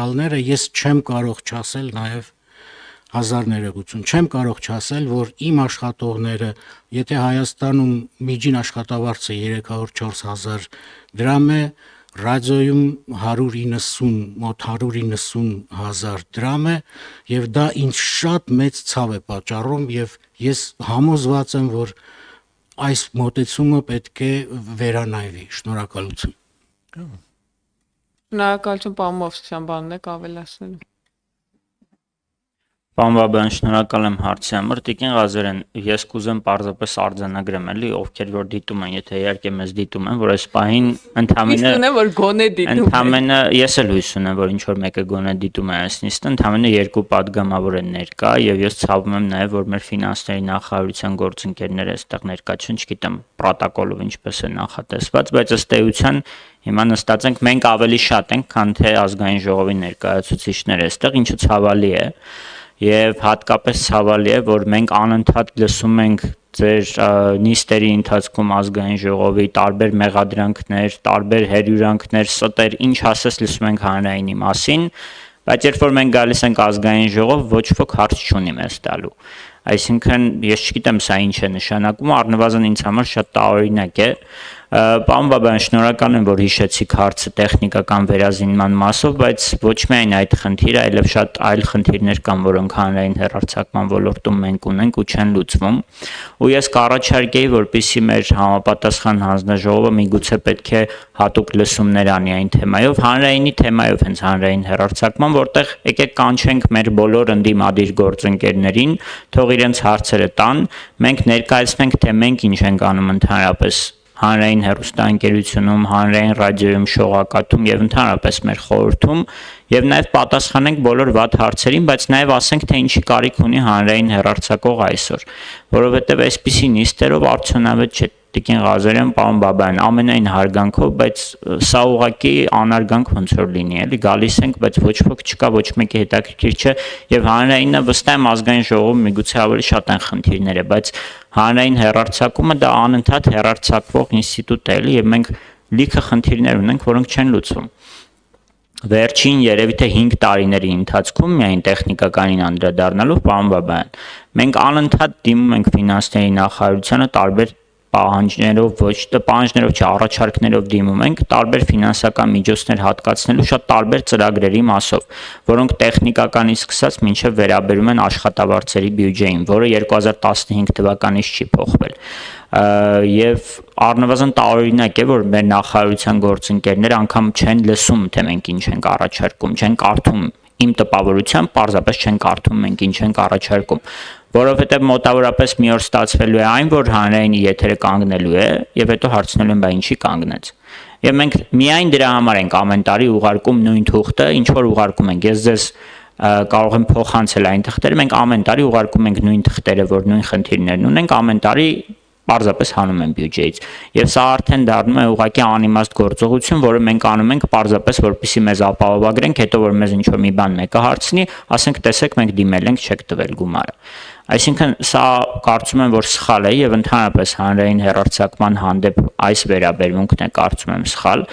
ալները ես չեմ կարող չասել նաև հազար ներողություն, չեմ կարող չասել, որ իմ աշխատողները, եթե Հայաստանում միջին աշխատավարձը 300-4,000 դրամ է, ռադիոյում 190, մոտ 190,000 դրամ է, եւ դա ինձ շատ մեծ ցավ է պատճառում եւ ես համոզված եմ, որ այս մոտեցումը պետք է վերանայվի։ Շնորհակալություն։ Շնորհակալություն, պարոն Մովսիսյան, բանն եք ավելացնելու։ Պարոն Բաբայան, շնորհակալ եմ հարցի համար։ Տիկին Ղազարյան, ես կուզեմ պարզապես արձանագրեմ, էլի, ովքեր որ դիտում են, եթե իհարկե մեզ դիտում են, որ այս պահին ընդհանրապես որ գոնե դիտում են։ Ընդհանրապես ես էլ հույս ունեմ, որ ինչ որ մեկը գոնե դիտում է այս նիստը, ընդհանրապես երկու падգամավոր են ներկա, եւ ես ցավում եմ նաեւ, որ մեր ֆինանսների նախարարության գործընկերները այստեղ ներկա չեն, չգիտեմ, պրոտոկոլով ինչպես է նախատեսված, բայց ըստ էության հիմա նստած ենք մենք ավելի շատ ենք, քան թե ազգային ժողովի ներկայացուցիչները այստեղ, ինչը ցավալի է։ Եվ հատկապես ցավալի է, որ մենք անընդհատ լսում ենք ձեր նիստերի ընթացքում ազգային ժողովի տարբեր մեղադրանքներ, տարբեր հերյուրանքներ, ստեր, ինչ ասես լսում ենք հանրայինի մասին, բայց երբ որ մենք գալիս ենք ազգային ժողով, ոչ ոք հարց չունի մեզ տալու։ Այսինքն ես չգիտեմ սա ինչ է նշանակում, առնվազն ինձ համար շատ տարօրինակ է։ Պարոն Բաբայան, շնորհակալ եմ, որ հիշեցիք հարցը տեխնիկական վերազինման մասով, բայց ոչ միայն այդ խնդիրը, այլև շատ այլ խնդիրներ կան, որոնք հանրային հեռարձակման ոլորտում մենք ունենք ու չեն լուծվում։ Ու ես կառաջարկեի, որպեսզի մեր համապատասխան հանձնաժողովը միգուցե պետք է հատուկ լսումներ անի այն թեմայով, հանրայինի թեմայով, հենց հանրային հեռարձակման, որտեղ եկեք կանչենք մեր բոլոր ընդդիմադիր գործընկերներին, թող իրենց հարցերը տան, մենք ներկայացնենք, թե մենք ինչ ենք անում ընդհանրապես հանրային հեռուստաընկերությունում, հանրային ռադիոյում, շողակաթում եւ ընդհանրապես մեր խորհրդում եւ նաեւ պատասխանենք բոլոր վատ հարցերին, բայց նաեւ ասենք, թե ինչի կարիք ունի հանրային հեռարձակող այսօր, որովհետեւ այսպիսի նիստերով արդյունավետ չէ։ Տիկին Ղազարյան, պարոն Բաբայան, ամենայն հարգանքով, բայց սա ուղղակի անարգանք ոնց որ լինի, էլի գալիս ենք, բայց ոչ ոք չկա, ոչ մեկի հետաքրքիր չէ եւ հանրայինը վստահ եմ ազգային ժողովում միգուցե ավելի շատ են խնդիրները, բայց հանրային հեռարձակումը դա անընդհատ հեռարձակվող ինստիտուտ է, էլի եւ մենք լիքը խնդիրներ ունենք, որոնք չեն լուծվում։ Վերջին երևի թե 5 տարիների ընթացքում միայն տեխնիկականին անդրադառնալով, պարոն Բաբայան, մենք անընդհատ դիմում ենք ֆինանսների նախարարությանը տարբեր պահանջներով, ոչ թե պահանջներով, չէ, առաջարկներով դիմում ենք տարբեր ֆինանսական միջոցներ հատկացնելու շատ տարբեր ծրագրերի մասով, որոնք տեխնիկականից սկսած մինչև վերաբերում են աշխատավարձերի բյուջեին, որը 2015 թվականից չի փոխվել։ Եվ առնվազն տարօրինակ է, որ մեր նախարարության գործընկերները անգամ չեն լսում, թե մենք ինչ ենք առաջարկում, չեն կարդում իմ տպավորությամբ, պարզապես չեն կարդում մենք ինչ ենք առաջարկում, որովհետև մոտավորապես մի օր ստացվելու է այն, որ հանրայինի եթերը կանգնելու է եւ հետո հարցնելու են, բա ինչի կանգնեց։ Եվ մենք միայն դրա համար ենք ամեն տարի ուղարկում նույն թուղթը, ինչ որ ուղարկում ենք։ Ես ձեզ կարող եմ փոխանցել այն թղթերը, մենք ամեն տարի ուղարկում ենք նույն թղթերը, որ նույն խնդիրներն ունենք, ամեն տարի պարզապես հանում են բյուջեից։ Եվ սա արդեն դառնում է ուղղակի անիմաստ գործողություն, որը մենք անում ենք պարզապես որպեսզի մեզ ապահովագրենք, հետո որ մեզ ինչ-որ մի բան մեկը հարցնի, ասենք տեսեք մենք դիմել ենք, չեք տվել գումարը։ Այսինքն սա կարծում եմ, որ սխալ է եւ ընդհանրապես հանրային հեռարձակման հանդեպ այս վերաբերմունքն է կարծում եմ սխալ։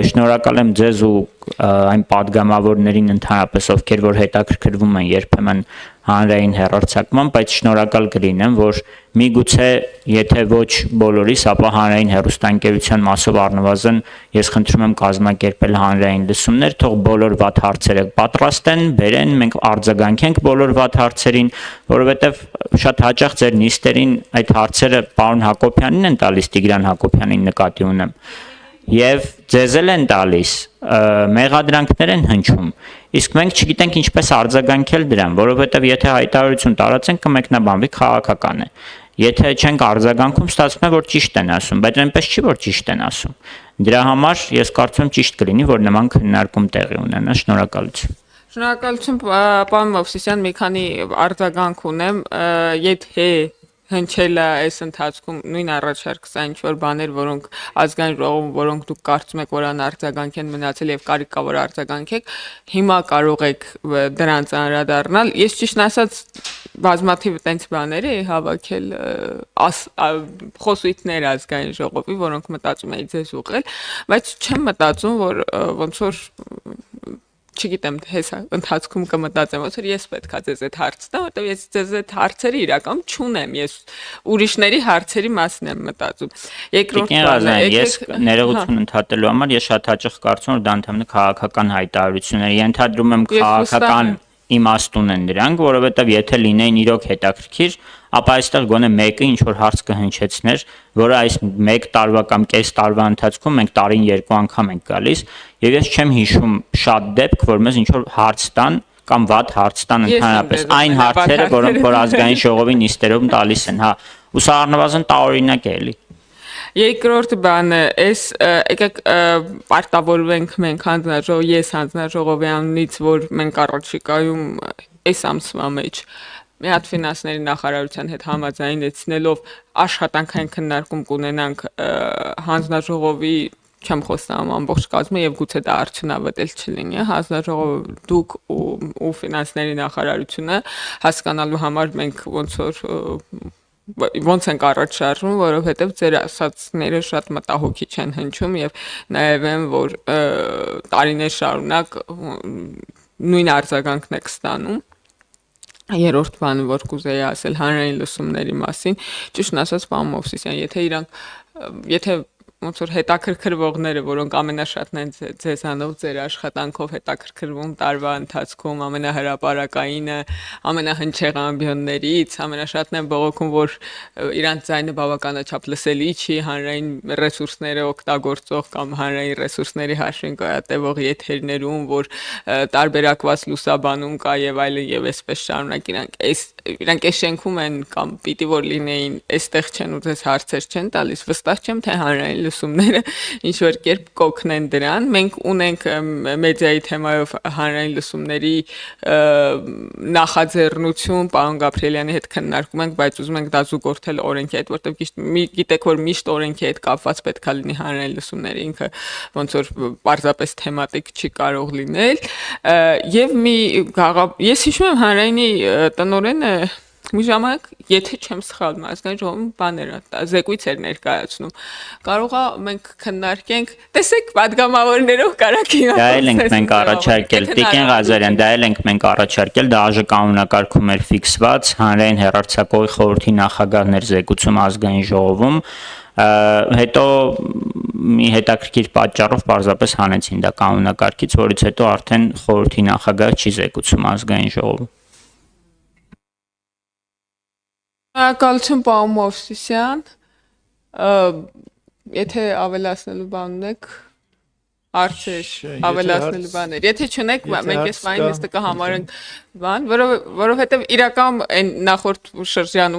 Շնորհակալ եմ ձեզ ու այն падգամավորներին ընդհանրապես, ովքեր որ հետաքրքրվում են երբեմն հանրային հեռարձակման, բայց շնորհակալ կլինեմ, որ միգուցե եթե ոչ բոլորիս, ապա հանրային հեռուստաընկերության մասով առնվազն ես խնդրում եմ կազմակերպել հանրային լսումներ, թող բոլոր վատ հարցերը պատրաստ են, բերեն, մենք արձագանքենք բոլոր վատ հարցերին, որովհետև շատ հաճախ ձեր նիստերին այդ հարցերը պարոն Հակոբյանին են տալիս, Տիգրան Հակոբյանին նկատի ունեմ, եւ ձեզ էլ են տալիս, մեղադրանքներ են հնչում, իսկ մենք չգիտենք ինչպես արձագանքել դրան, որովհետև եթե հայտարարություն տարածենք կմեկնաբանվի քաղաքական է, եթե չենք արձագանքում ստացվում է, որ ճիշտ են ասում, բայց այնպես չի, որ ճիշտ են ասում, դրա համար ես կարծում եմ ճիշտ կլինի, որ նման քննարկում տեղի ունենա, շնորհակալություն։ Շնորհակալություն, պարոն Մովսիսյան, մի քանի արձագանք ունեմ, եթե հնչել է այս ընթացքում նույն առաջարկ սա ինչ-որ բաներ, որոնք ազգային ժողովում, որոնք դուք կարծում եք, որ անարձագանք են մնացել եւ կարիք կա որ արձագանքեք, հիմա կարող եք դրանց անդրադառնալ։ Ես ճիշտ ասած բազմաթիվ տենց բաներ էի հավաքել խոսույթներ ազգային ժողովի, որոնք մտածում էի ձեզ ուղղել, բայց չեմ մտածում, որ ոնց որ չգիտեմ, հեսա ընթացքում կմտածեմ, ոնց որ ես պետքա ձեզ այդ հարց տամ, որտեղ ես ձեզ այդ հարցերը իրական չունեմ, ես ուրիշների հարցերի մասին եմ մտածում։ Երկրորդ բանը, ես ներողություն ընդհատելու համար ես շատ հաճախ կարծում եմ, որ դա ընդհանուր քաղաքական հայտարարություններ է, ենթադրում եմ քաղաքական իմաստուն են դրանք, որովհետև եթե լինեին իրոք հետաքրքիր, ապա այստեղ գոնե մեկը ինչ որ հարց կհնչեցներ, որը այս 1 տարվա կամ կես տարվա ընթացքում մենք տարին 2 անգամ ենք գալիս, եւ ես չեմ հիշում շատ դեպք, որ մեզ ինչ որ հարց տան կամ վատ հարց տան ընդհանրապես այն հարցերը, որոնք որ ազգային ժողովի նիստերում տալիս են, հա, ու սա առնվազն տարօրինակ է էլի։ Երկրորդ բանը, եկեք պարտավորվենք մենք ես հանձնաժողովի անունից, որ մենք առաջիկայում այս ամսվա մեջ մի հատ ֆինանսների նախարարության հետ համաձայնեցնելով աշխատանքային քննարկում կունենանք հանձնաժողովի չեմ խոսում ամբողջ կազմը եւ գուցե դա արդյունավետ չլինի, հանձնաժողովը դուք ու ֆինանսների նախարարությունը հասկանալու համար մենք ոնց ենք առաջ շարժվում, որովհետև ձեր ասածները շատ մտահոգիչ են հնչում եւ նաեւ են որ տարիներ շարունակ նույն արձագանքն եք ստանում։ Երրորդ բանը, որ կուզեի ասել հանրային լսումների մասին, ճիշտն ասած, պարոն Մովսիսյան, եթե ոնց որ հետաքրքրվողները, որոնք ամենաշատն են ձեզանով ձեր աշխատանքով հետաքրքրվում տարվա ընթացքում, ամենահրապարակայինը, ամենահնչեղ ամբիոններից, ամենաշատն են բողոքում, որ իրանց ձայնը բավականաչափ լսելի չի, հանրային ռեսուրսները օգտագործող կամ հանրային ռեսուրսների հաշվին գոյատևող եթերներում, որ տարբերակված լուսաբանում կա եւ այլն եւ այսպես շարունակ իրանք այս շենքում են կամ պիտի որ լինեին, այստեղ չեն ու ձեզ հարցեր չեն տալիս, վստահ չեմ թե հանրային լուսումները ինչ որ կերպ կօգնեն դրան։ Մենք ունենք մեդիայի թեմայով հանրային լսումների նախաձեռնություն, պարոն Գաբրիելյանի հետ քննարկում ենք, բայց ուզում ենք դա զուգորդել օրենքի հետ, որտեղ գիտեք որ միշտ օրենքի հետ կապված պետքա լինի հանրային լսումները, ինքը ոնց որ պարզապես թեմատիկ չի կարող լինել։ Եվ ես հիշում եմ հանրայինի տնօրենը մի ժամանակ, եթե չեմ սխալվում, ազգային ժողովում բաներ զեկույց էր ներկայացնում։ Կարող է մենք քննարկենք, տեսեք, падգամավորներով կարակ դա էլ ենք մենք առաջարկել, Տիկին Ղազարյան, դա էլ ենք մենք առաջարկել, դա ԱԺ կանոնակարգում էր ֆիքսված, հանրային հեռարձակողի խորհրդի նախագահն էր զեկուցում ազգային ժողովում, հետո մի հետաքրքիր պատճառով պարզապես հանեցին դա կանոնակարգից, որից հետո արդեն խորհրդի նախագահը չի զեկուցում ազգային ժողովում։ Շնորհակալություն պարոն Մովսիսյան, եթե ավելացնելու բան ունեք, հարցեր, ավելացնելու բաներ, եթե չունեք, մենք այս բանի նստը կհամարենք բան, որովհետև իրական այն նախորդ շրջանում